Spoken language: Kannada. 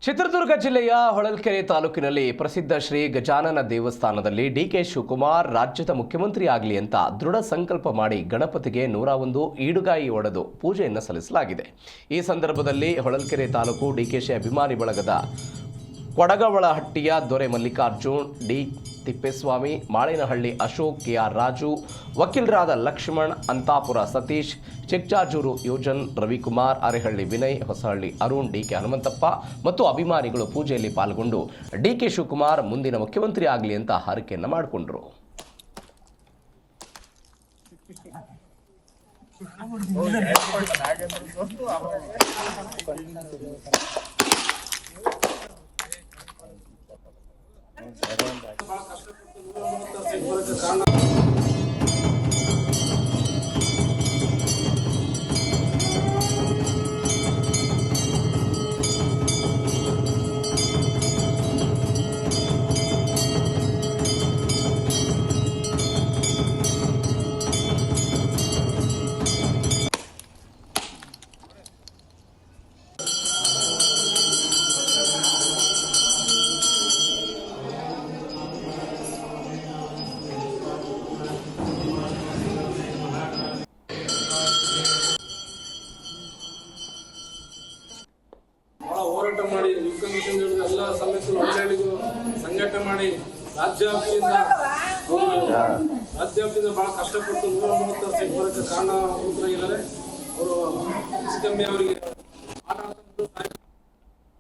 ಚಿತ್ರದುರ್ಗ ಜಿಲ್ಲೆಯ ಹೊಳಲ್ಕೆರೆ ತಾಲೂಕಿನಲ್ಲಿ ಪ್ರಸಿದ್ಧ ಶ್ರೀ ಗಜಾನನ ದೇವಸ್ಥಾನದಲ್ಲಿ ಡಿಕೆ ಶಿವಕುಮಾರ್ ರಾಜ್ಯದ ಮುಖ್ಯಮಂತ್ರಿ ಆಗಲಿ ಅಂತ ದೃಢ ಸಂಕಲ್ಪ ಮಾಡಿ ಗಣಪತಿಗೆ 101 ಈಡುಗಾಯಿ ಒಡೆದು ಪೂಜೆಯನ್ನು ಸಲ್ಲಿಸಲಾಗಿದೆ. ಈ ಸಂದರ್ಭದಲ್ಲಿ ಹೊಳಲ್ಕೆರೆ ತಾಲೂಕು ಡಿಕೆಶಿ ಅಭಿಮಾನಿ ಬಳಗದ ಕೊಡಗವಳಹಟ್ಟಿಯ ದೊರೆ ಮಲ್ಲಿಕಾರ್ಜುನ್, ಡಿ ತಿಪ್ಪೇಸ್ವಾಮಿ, ಮಾಳಿನಹಳ್ಳಿ ಅಶೋಕ್, ಕೆಆರ್ ರಾಜು, ವಕೀಲರಾದ ಲಕ್ಷ್ಮಣ್, ಅಂತಾಪುರ ಸತೀಶ್, ಚಿಕ್ಜಾಜೂರು ಯೋಜನ್, ರವಿಕುಮಾರ್, ಅರೆಹಳ್ಳಿ ವಿನಯ್, ಹೊಸಹಳ್ಳಿ ಅರುಣ್, ಡಿಕೆ ಹನುಮಂತಪ್ಪ ಮತ್ತು ಅಭಿಮಾನಿಗಳು ಪೂಜೆಯಲ್ಲಿ ಪಾಲ್ಗೊಂಡು ಡಿಕೆ ಶಿವಕುಮಾರ್ ಮುಂದಿನ ಮುಖ್ಯಮಂತ್ರಿ ಆಗಲಿ ಅಂತ ಹಾರೈಕೆಯನ್ನು ಮಾಡಿಕೊಂಡರು. ಹೋರಾಟ ಮಾಡಿ ಯುಕ್ತ ಮಿಷನ್ ಎಲ್ಲ ಸದಸ್ಯರು ಒಳ್ಳೆಯರಿಗೂ ಸಂಘಟನೆ ಮಾಡಿ ರಾಜ್ಯಾದ್ಯಂತ ಬಹಳ ಕಷ್ಟಪಟ್ಟು 130 ಸೀಟ್ ಬರೋಕ್ಕೆ ಕಾರಣಭೂತರಾಗಿದ್ದಾರೆ. ಅವರು ಸಿದ್ದರಾಮಯ್ಯ ಅವರಿಗೆ